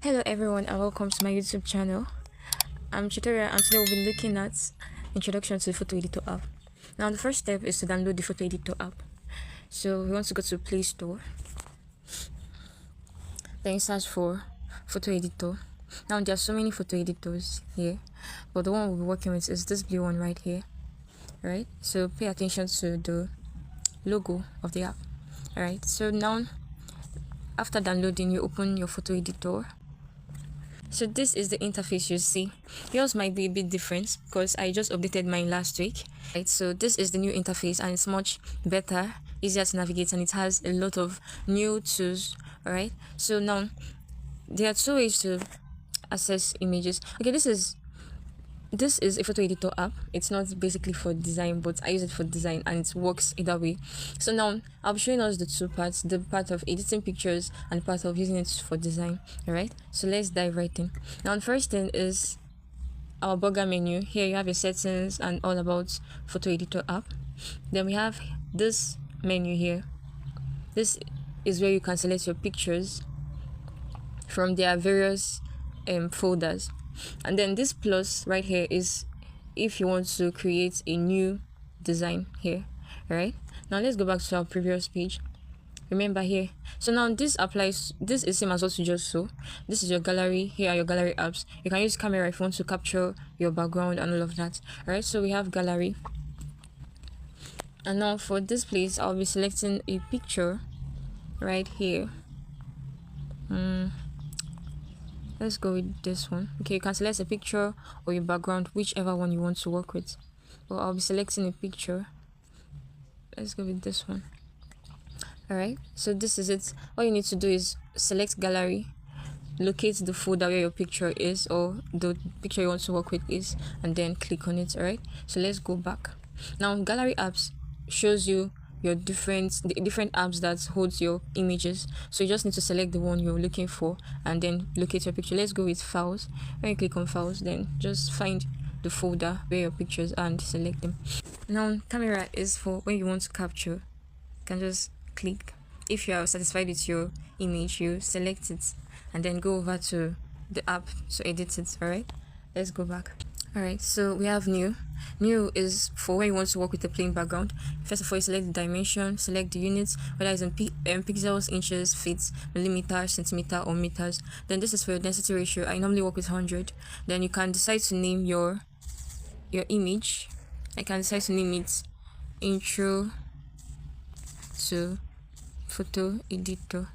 Hello everyone and welcome to my YouTube channel. I'm Chitoria and today we'll be looking at introduction to the photo editor app. Now the first step is to download the photo editor app. So we want to go to Play Store. Then search for photo editor. Now there are so many photo editors here, but the one we'll be working with is this blue one right here. Right? So pay attention to the logo of the app. Alright, so now after downloading, you open your photo editor. So this is the interface you see. Yours might be a bit different because I just updated mine last week. Right, so this is the new interface and it's much better, easier to navigate, and it has a lot of new tools. Alright, so now there are two ways to access images. Okay, this is a photo editor app. It's not basically for design, but I use it for design and it works either way. So now I'll be showing us the two parts, the part of editing pictures and the part of using it for design. Alright, so let's dive right in. Now the first thing is our burger menu. Here you have your settings and all about photo editor app. Then we have this menu here. This is where you can select your pictures from their various folders. And then this plus right here is if you want to create a new design here. Right, now let's go back to our previous page. Remember here, so now this applies, this is same as what you just saw. This is your gallery. Here are your gallery apps. You can use camera if you want to capture your background and all of that. Alright, so we have gallery, and now for this place I'll be selecting a picture right here. Let's go with this one. Okay, you can select a picture or your background, whichever one you want to work with. Well, I'll be selecting a picture. Let's go with this one. Alright, so this is it. All you need to do is select gallery, locate the folder where your picture is or the picture you want to work with is, and then click on it. Alright, so let's go back. Now gallery apps shows you your different apps that holds your images, so you just need to select the one you're looking for and then locate your picture. Let's go with files. When you click on files, then just find the folder where your pictures are and select them. Now camera is for when you want to capture. You can just click. If you are satisfied with your image, you select it and then go over to the app to edit it. Alright, let's go back. Alright, so we have new is for when you want to work with a plain background. First of all, you select the dimension, select the units, whether it's in pixels, inches, feet, millimeters, centimeter or meters. Then this is for your density ratio. I normally work with 100. Then you can decide to name your image. I can decide to name it intro to photo editor.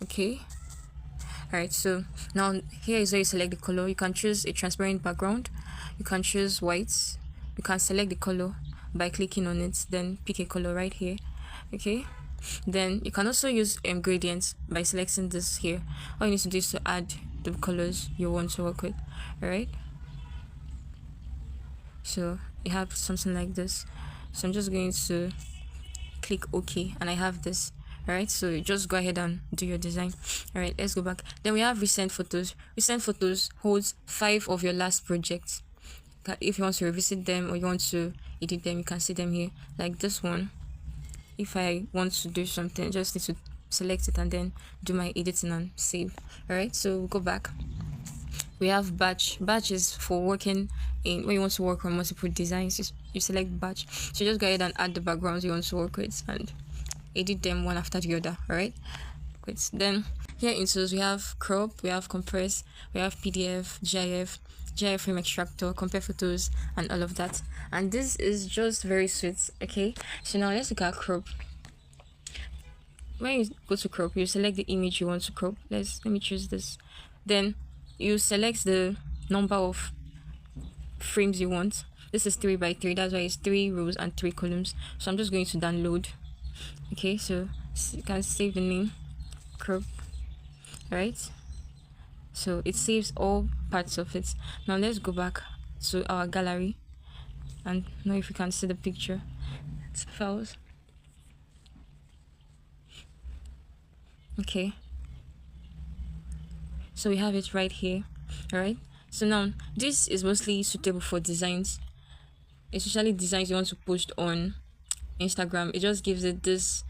Okay, alright, so now here is where you select the color. You can choose a transparent background, you can choose white, you can select the color by clicking on it, then pick a color right here. Okay, then you can also use gradients by selecting this here. All you need to do is to add the colors you want to work with. Alright, so you have something like this. So I'm just going to click OK and I have this. Alright, so you just go ahead and do your design. Alright, let's go back. Then we have recent photos. Recent photos holds 5 of your last projects. If you want to revisit them or you want to edit them, you can see them here. Like this one, if I want to do something, I just need to select it and then do my editing and save. Alright, so we'll go back. We have batch. Batch is for working in when you want to work on multiple designs. You select batch. So just go ahead and add the backgrounds you want to work with and edit them one after the other. Alright, good. Then here in tools we have crop, we have compress, we have PDF, GIF frame extractor, compare photos and all of that. And this is just very sweet. Okay, so now let's look at crop. When you go to crop, you select the image you want to crop. Let me choose this. Then you select the number of frames you want. This is 3 by 3, that's why it's 3 rows and 3 columns. So I'm just going to download. Okay, so you can save the name crop. Right, so it saves all parts of it. Now let's go back to our gallery and now if you can see the picture, it's files. Okay, so we have it right here. Alright, so now this is mostly suitable for designs, especially designs you want to post on Instagram. It just gives it this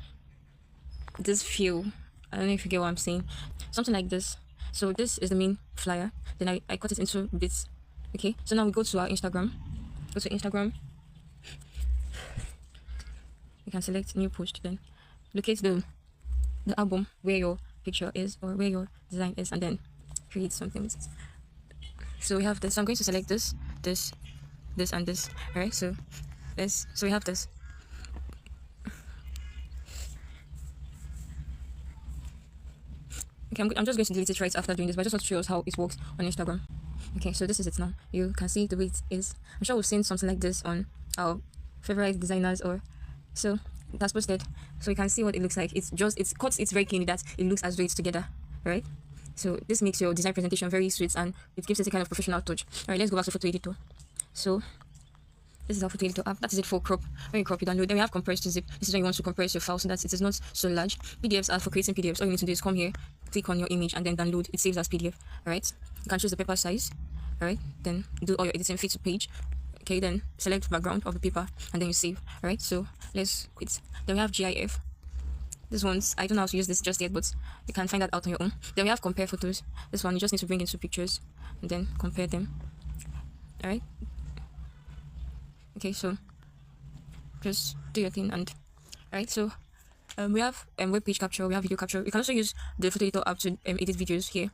feel. I don't know if you get what I'm saying. Something like this. So this is the main flyer. Then I cut it into bits. Okay, so now we go to our Instagram. Go to Instagram. You can select new post, then locate the album where your picture is or where your design is, and then create something with it. So we have this. So I'm going to select this, and this. All right. So we have this. Okay, I'm just going to delete it right after doing this, but I just want to show us how it works on Instagram. Okay, so this is it now. You can see the way it is. I'm sure we've seen something like this on our favorite designers or so that's posted. So you can see what it looks like. It's cuts it's very clean that it looks as though it's together, right? So this makes your design presentation very sweet and it gives it a kind of professional touch. All right, let's go back to photo editor. So this is our photo editor app. That is it for crop. When you crop, you download. Then we have compress to zip. This is when you want to compress your file so that it is not so large. PDFs are for creating PDFs. All you need to do is come here, click on your image, and then download. It saves as PDF. All right. You can choose the paper size. All right. Then do all your editing fit to page. Okay. Then select background of the paper, and then you save. All right. So let's quit. Then we have GIF. This one's I don't know how to use this just yet, but you can find that out on your own. Then we have compare photos. This one you just need to bring in two pictures, and then compare them. All right. Okay, so just do your thing. And alright, so we have web page capture, we have video capture. You can also use the photo editor app to edit videos here.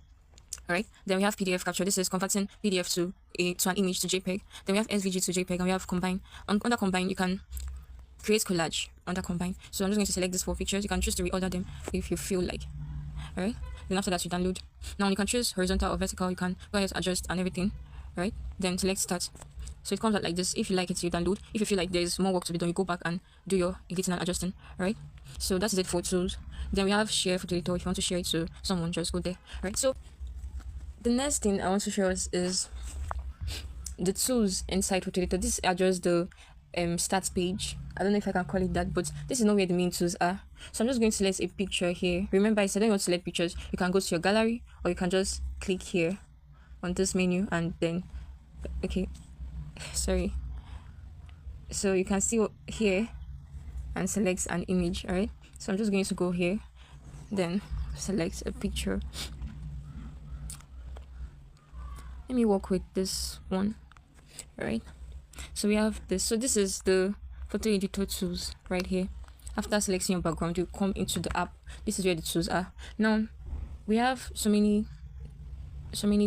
Alright, then we have PDF capture. This is converting PDF to an image to JPEG. Then we have SVG to JPEG, and we have combine. Under combine, you can create collage under combine. So I'm just going to select these 4 pictures. You can choose to reorder them if you feel like. Alright, then after that you download. Now you can choose horizontal or vertical. You can go ahead to adjust and everything. Right, then select start. So it comes out like this. If you like it, you download. If you feel like there's more work to be done, you go back and do your editing and adjusting. Right. So that is it for tools. Then we have share photo editor. If you want to share it to someone, just go there. Right. So the next thing I want to show us is the tools inside photo editor. These are just the stats page. I don't know if I can call it that, but this is not where the main tools are. So I'm just going to select a picture here. Remember, I said when you want to select pictures, you can go to your gallery or you can just click here on this menu and then okay. Sorry, so you can see here and select an image. All right, so I'm just going to go here, then select a picture. Let me work with this one. All right, so we have this. So this is the photo editor tools right here. After selecting your background, you come into the app. This is where the tools are. Now we have so many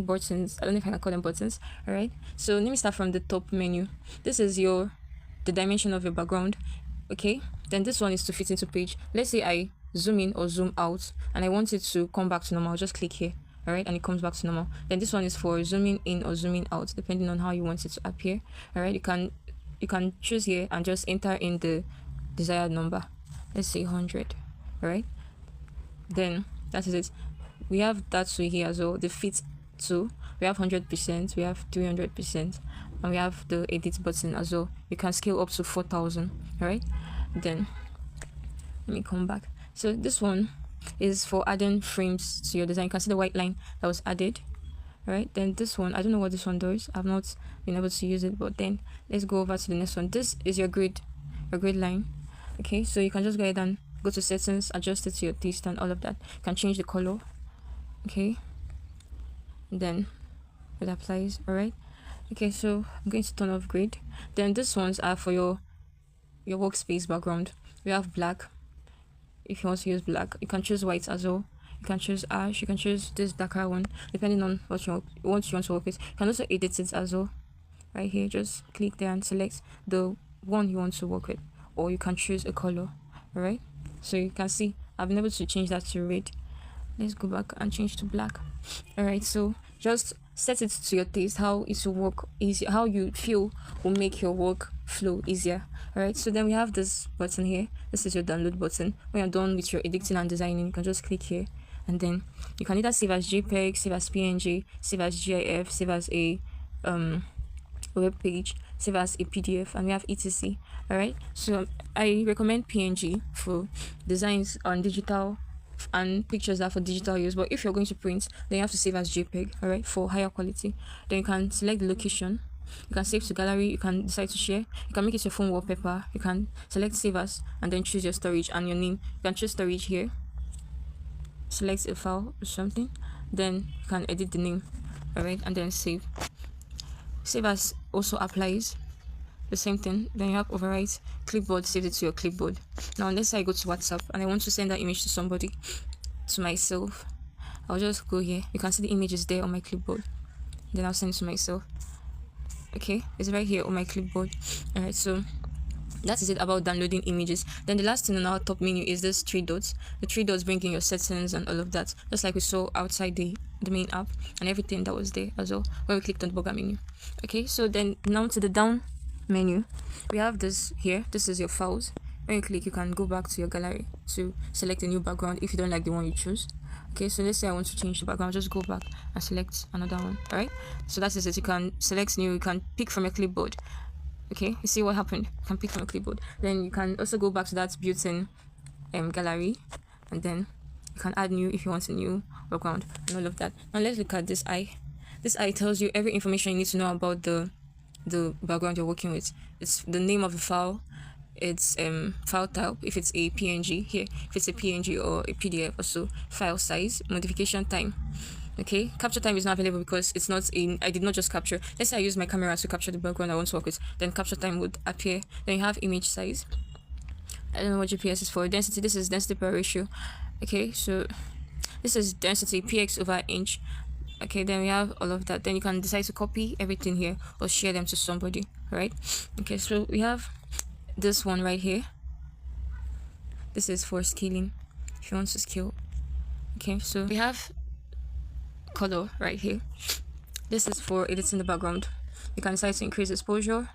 buttons. I don't know if I can call them buttons. All right, so let me start from the top menu. This is the dimension of your background. Okay, then this one is to fit into page. Let's say I zoom in or zoom out and I want it to come back to normal. I'll just click here. All right, and it comes back to normal. Then this one is for zooming in or zooming out, depending on how you want it to appear. All right, you can choose here and just enter in the desired number. Let's say 100. All right, then that is it. We have that to here as well. The fit to, we have 100%, we have 300%, and we have the edit button as well. You can scale up to 4,000. All right, then let me come back. So this one is for adding frames to your design. You can see the white line that was added. All right, then this one, I don't know what this one does. I've not been able to use it, but then let's go over to the next one. This is your grid line. Okay, so you can just go ahead and go to settings, adjust it to your taste and all of that. You can change the color. Okay, and then it applies. All right, okay, so I'm going to turn off grid. Then these ones are for your workspace background. We have black. If you want to use black, you can choose white as well. You can choose ash. You can choose this darker one, depending on what you want to work with. You can also edit it as well. Right here, just click there and select the one you want to work with, or you can choose a color. All right, so you can see I've been able to change that to red. Let's go back and change to black. All right, so just set it to your taste, how it will work easy, how you feel will make your work flow easier. All right, so then we have this button here. This is your download button. When you're done with your editing and designing, you can just click here, and then you can either save as JPEG, save as PNG, save as GIF, save as a web page, save as a PDF, and we have etc. All right, so I recommend PNG for designs on digital and pictures are for digital use, but if you're going to print, then you have to save as JPEG. All right, for higher quality. Then you can select the location. You can save to gallery. You can decide to share. You can make it your phone wallpaper. You can select save as and then choose your storage and your name. You can choose storage here, select a file or something, then you can edit the name. All right, and then save. Save as also applies the same thing. Then you have overwrite clipboard, save it to your clipboard. Now let's say I go to WhatsApp and I want to send that image to somebody, to myself. I'll just go here. You can see the image is there on my clipboard. Then I'll send it to myself. Okay, it's right here on my clipboard. All right, so that is it about downloading images. Then the last thing on our top menu is this three dots. The three dots bring in your settings and all of that, just like we saw outside the main app, and everything that was there as well when we clicked on the burger menu. Okay, so then now to the down menu, we have this here. This is your files. When you click, you can go back to your gallery to select a new background if you don't like the one you choose. Okay, so let's say I want to change the background, just go back and select another one. All right, so that is it. You can select new, you can pick from your clipboard. Okay, you see what happened? You can pick from your clipboard. Then you can also go back to that built-in gallery, and then you can add new if you want a new background and all of that. Now let's look at this eye. This eye tells you every information you need to know about the background you're working with. It's the name of the file, it's file type, if it's a PNG here, if it's a PNG or a PDF, also file size, modification time. Okay, capture time is not available because it's not in, I did not just capture. Let's say I use my camera to capture the background I want to work with, then capture time would appear. Then you have image size. I don't know what GPS is for. Density, this is density per ratio. Okay, so this is density px over inch. Okay, then we have all of that. Then you can decide to copy everything here or share them to somebody, right? Okay, so we have this one right here. This is for scaling, if you want to scale. Okay, so we have color right here. This is for editing the background. You can decide to increase exposure,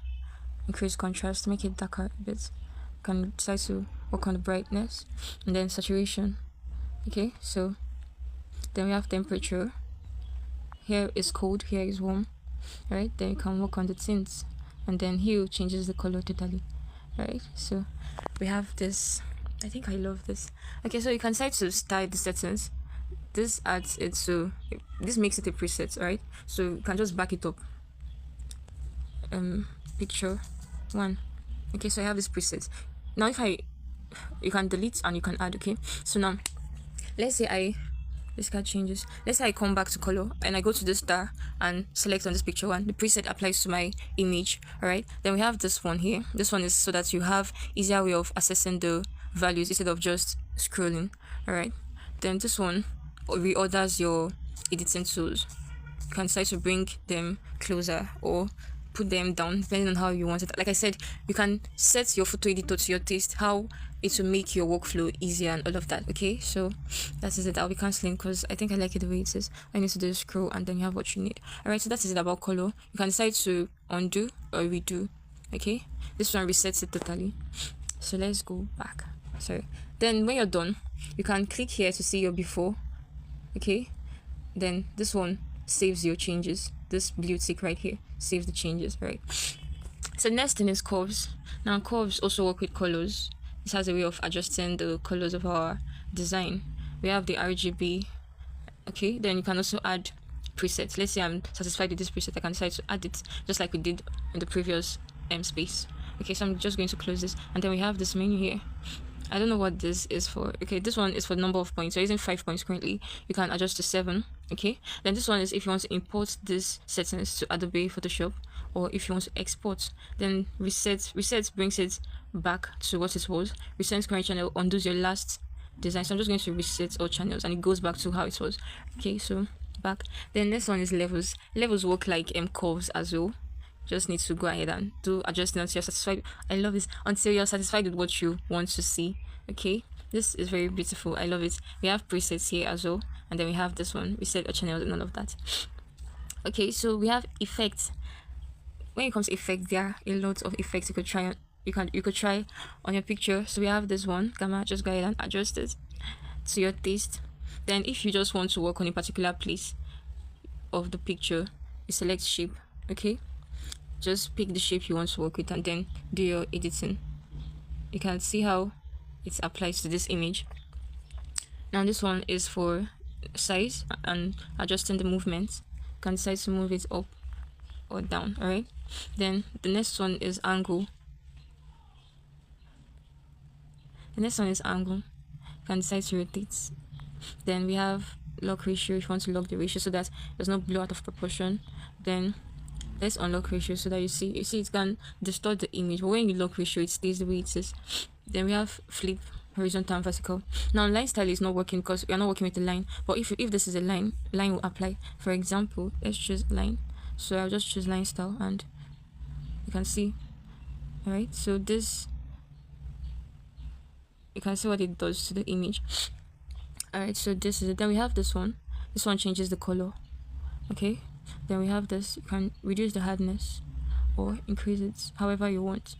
increase contrast, make it darker a bit. You can decide to work on the brightness, and then saturation. Okay, so then we have temperature. Here is cold, here is warm. Right, then you can work on the tints, and then hue changes the color totally. Right, so we have this. I think I love this. Okay, so you can decide to style the settings. This adds it, so this makes it a preset, right? So you can just back it up. Picture one. Okay, so I have this preset. Now if you can delete and you can add. Okay, so now let's say this card changes. Let's say I come back to color and I go to this star and select on this picture one. The preset applies to my image. All right, then we have this one here. This one is so that you have easier way of accessing the values instead of just scrolling. All right, then this one reorders your editing tools. You can decide to bring them closer or put them down depending on how you want it. Like I said, you can set your photo editor to your taste, how it will make your workflow easier and all of that. Okay, so that is it. I'll be cancelling because I think I like it the way it is. I need to do scroll and then you have what you need. Alright, so that is it about color. You can decide to undo or redo. Okay, this one resets it totally. So let's go back. Sorry. Then when you're done, you can click here to see your before. Okay, then this one saves your changes. This blue tick right here saves the changes, right? So next thing is curves. Now curves also work with colors. This has a way of adjusting the colors of our design. We have the RGB. Okay, then you can also add presets. Let's say I'm satisfied with this preset, I can decide to add it just like we did in the previous space. Okay, so I'm just going to close this, and then we have this menu here. I don't know what this is for. Okay, this one is for the number of points. So using 5 points currently, you can adjust to 7. Okay, then this one is if you want to import this settings to Adobe Photoshop, or if you want to export. Then reset brings it back to what it was. Reset current channel undoes your last design. So I'm just going to reset all channels and it goes back to how it was. Okay, so back. Then next one is levels. Levels work like curves as well. Just need to go ahead and do adjustment until you're satisfied. I love this. Until you're satisfied with what you want to see. Okay, this is very beautiful. I love it. We have presets here as well, and then we have this one. We set a channel and all of that. Okay, so we have effects. When it comes to effects, there are a lot of effects you could try on. You could try on your picture. So we have this one. Gamma. Just go ahead and adjust it to your taste. Then if you just want to work on a particular place of the picture, you select shape. Okay, just pick the shape you want to work with and then do your editing. You can see how it applies to this image. Now this one is for size and adjusting the movement. You can decide to move it up or down. All right, then the next one is angle. You can decide to rotate. Then we have lock ratio. If you want to lock the ratio so that there's no blow out of proportion, then let's unlock ratio so that you see it can distort the image, but when you lock ratio it stays the way it is. Then we have flip, horizontal and vertical. Now line style is not working because we are not working with the line, but if this is a line will apply. For example, let's choose line, so I'll just choose line style and you can see. All right, so this, you can see what it does to the image. All right, so this is it. Then we have this one changes the color. Okay, then we have this, you can reduce the hardness or increase it however you want.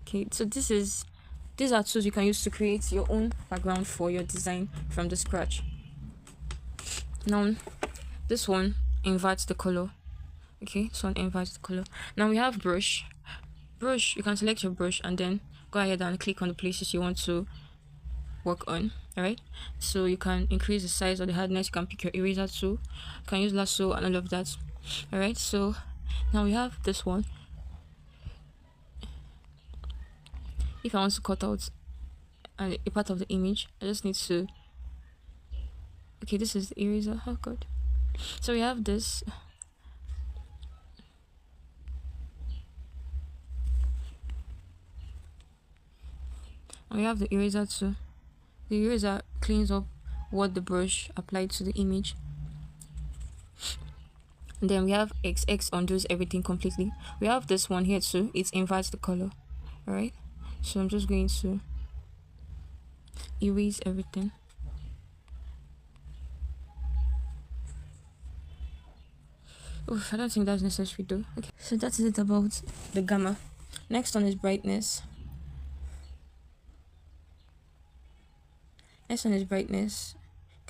Okay, so these are tools you can use to create your own background for your design from the scratch. Now this one inverts the color. Okay, this one inverts the color. Now we have brush. You can select your brush and then go ahead and click on the places you want to work on. All right, so you can increase the size or the hardness. You can pick your eraser tool, you can use lasso and all of that. All right, so now we have this one. If I want to cut out a part of the image, I just need to, okay, this is the eraser. Oh god. So we have this. And we have the eraser too. The eraser cleans up what the brush applied to the image. And then we have XX undoes everything completely. We have this one here too. It inverts the color. All right, so I'm just going to erase everything. Oof, I don't think that's necessary though. Okay, so that's it about the gamma. Next one is brightness. Next one is brightness.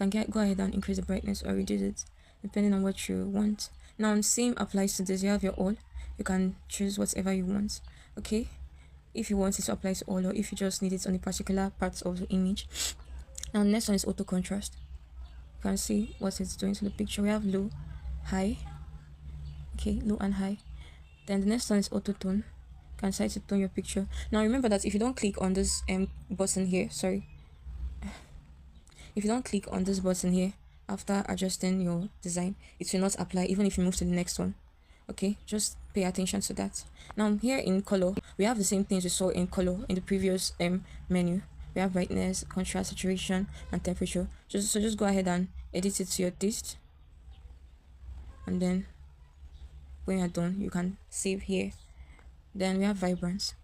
You can go ahead and increase the brightness or reduce it depending on what you want. Now same applies to this. You have your all. You can choose whatever you want. Okay, if you want it to apply to all, or if you just need it on a particular part of the image. Now next one is auto contrast. You can see what it's doing to the picture. We have low, high. Okay, low and high. Then the next one is auto tone. You can decide to tone your picture. Now remember that if you don't click on this button here, if you don't click on this button here after adjusting your design, it will not apply even if you move to the next one. Okay, just pay attention to that. Now here in color, we have the same things we saw in color in the previous menu. We have brightness, contrast, saturation, and temperature. Just go ahead and edit it to your taste. And then when you're done, you can save here. Then we have vibrance.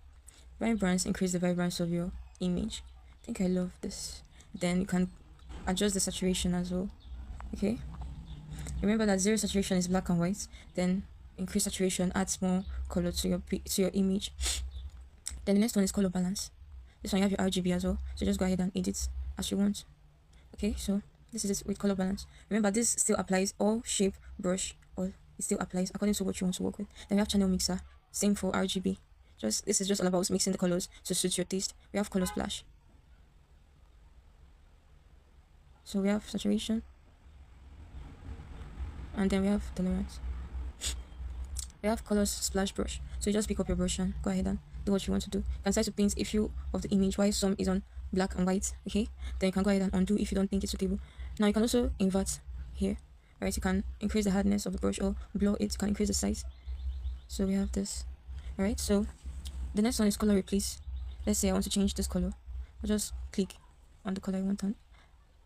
Vibrance increase the vibrance of your image. I think I love this. Then you can adjust the saturation as well. Okay, remember that zero saturation is black and white. Then increase saturation adds more color to your image. Then the next one is color balance. This one you have your RGB as well, so just go ahead and edit as you want. Okay, so this is it with color balance. Remember this still applies all shape, brush, all it still applies according to what you want to work with. Then we have channel mixer, same for RGB. This is just all about mixing the colors to suit your taste. We have color splash. So we have saturation, and then we have tolerance. We have colors splash brush. So you just pick up your brush and go ahead and do what you want to do. You can decide to paint a few of the image while some is on black and white. Okay, then you can go ahead and undo if you don't think it's suitable. Now you can also invert here. Right, you can increase the hardness of the brush or blow it. You can increase the size. So we have this. All right, so the next one is color replace. Let's say I want to change this color. I'll just click on the color I want, and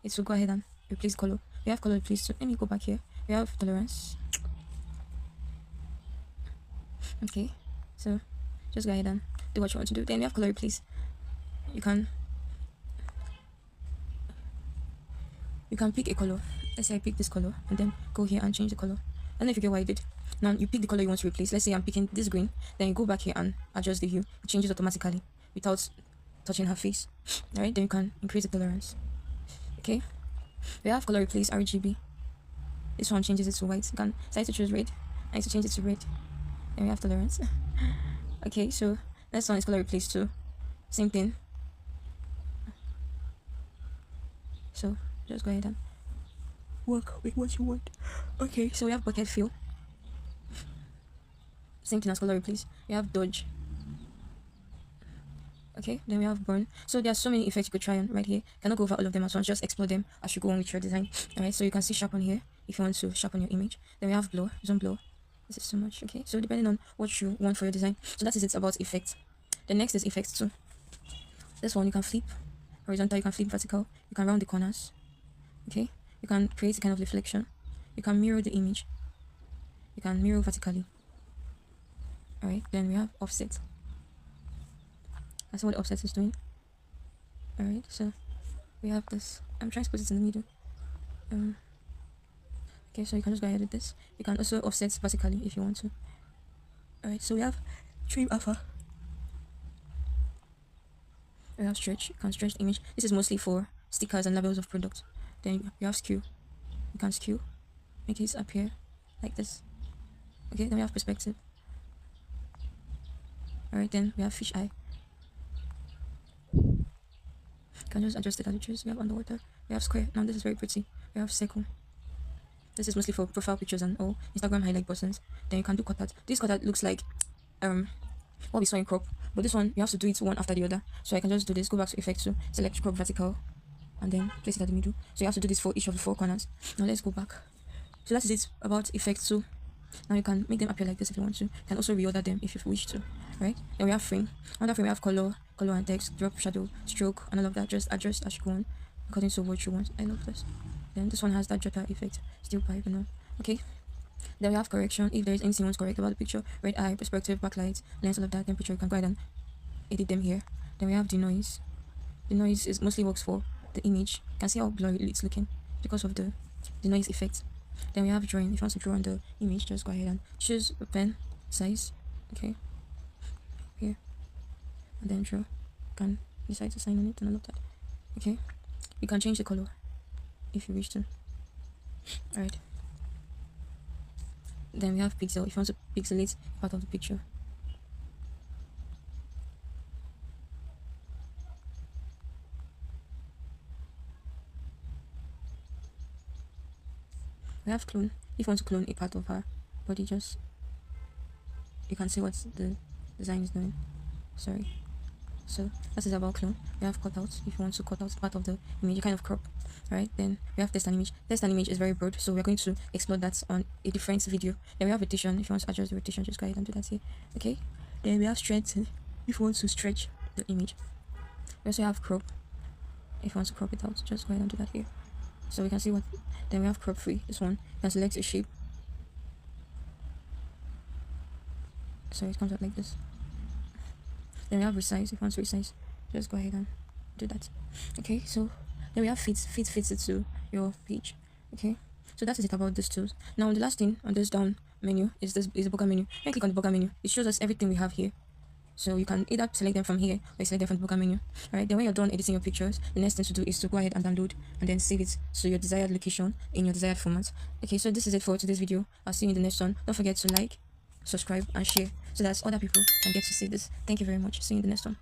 it will go ahead and replace color. We have color replace. So let me go back here. We have tolerance. Okay, so just go ahead and do what you want to do. Then we have color replace. You can pick a color. Let's say I pick this color and then go here and change the color. I don't know if you get what I did. Now you pick the color you want to replace. Let's say I'm picking this green. Then you go back here and adjust the hue. It changes automatically without touching her face. Alright, then you can increase the tolerance. Okay, we have color replace RGB. This one changes it to white. You can decide to choose red. I need to change it to red. Then we have tolerance. Okay, so next one is color replace too. Same thing. So just go ahead and work with what you want. Okay, so we have bucket fill. Same thing as color replace. We have dodge. Okay, then we have burn. So there are so many effects you could try on right here. Cannot go over all of them at once, just explore them as you go on with your design. Alright, so you can see sharpen here if you want to sharpen your image. Then we have blur, zoom blur. This is too much. Okay, so depending on what you want for your design. So that is it about effects. The next is effects too. This one you can flip horizontal, you can flip vertical, you can round the corners. Okay, you can create a kind of reflection. You can mirror the image. You can mirror vertically. Alright, then we have offset. That's what the offset is doing. Alright, so we have this. I'm trying to put it in the middle. Okay, so you can just go ahead with this. You can also offset vertically if you want to. Alright, so we have trim alpha. We have stretch. You can stretch the image. This is mostly for stickers and labels of products. Then you have skew. You can skew, make it appear like this. Okay, then we have perspective. Alright, then we have fish eye. You can just adjust it as you choose. We have underwater. We have square. Now this is very pretty. We have circle. This is mostly for profile pictures and all Instagram highlight buttons. Then you can do cutout. This cutout looks like what we saw in crop, but this one you have to do it one after the other. So I can just do this. Go back to effects to select crop vertical, and then place it at the middle. So you have to do this for each of the 4 corners. Now let's go back. So that is it about effects too. Now you can make them appear like this if you want to. You can also reorder them if you wish to. Right? Then we have frame. Under frame we have color and text, drop, shadow, stroke, and all of that. Just adjust as you go on according to what you want. I love this. Then this one has that jotter effect, still pipe and all. Okay. Then we have correction. If there is anything you want to correct about the picture, red eye, perspective, backlight, lens, all of that, temperature, you can go ahead and edit them here. Then we have the noise. The noise is mostly works for the image. You can see how blurry it's looking because of the noise effect. Then we have drawing. If you want to draw on the image, just go ahead and choose a pen size. Okay. Here. And then draw. You can decide to sign on it and all of that. Okay. You can change the color if you wish to. Alright. Then we have pixel. If you want to pixelate part of the picture. We have clone. If you want to clone a part of her body, just you can see what the design is doing. Sorry. So that is about clone. We have cutout. If you want to cut out part of the image, you kind of crop. Right, then we have test and image. Test and image is very broad, so we're going to explore that on a different video. Then we have rotation. If you want to adjust the rotation, just go ahead and do that here. Okay. Then we have stretch. If you want to stretch the image. We also have crop. If you want to crop it out, just go ahead and do that here. So we can see what. Then we have crop free. This one, you can select a shape. So it comes out like this. Then we have resize. If you want to resize, just go ahead and do that. Okay, so then we have fits it to your page. Okay, so that is it about these tools. Now the last thing on this down menu is the burger menu. When you click on the burger menu, it shows us everything we have here. So you can either select them from here or select them from the burger menu. Alright, then when you're done editing your pictures, the next thing to do is to go ahead and download and then save it to your desired location in your desired format. Okay, so this is it for today's video. I'll see you in the next one. Don't forget to like, subscribe and share so that other people can get to see this. Thank you very much. See you in the next one.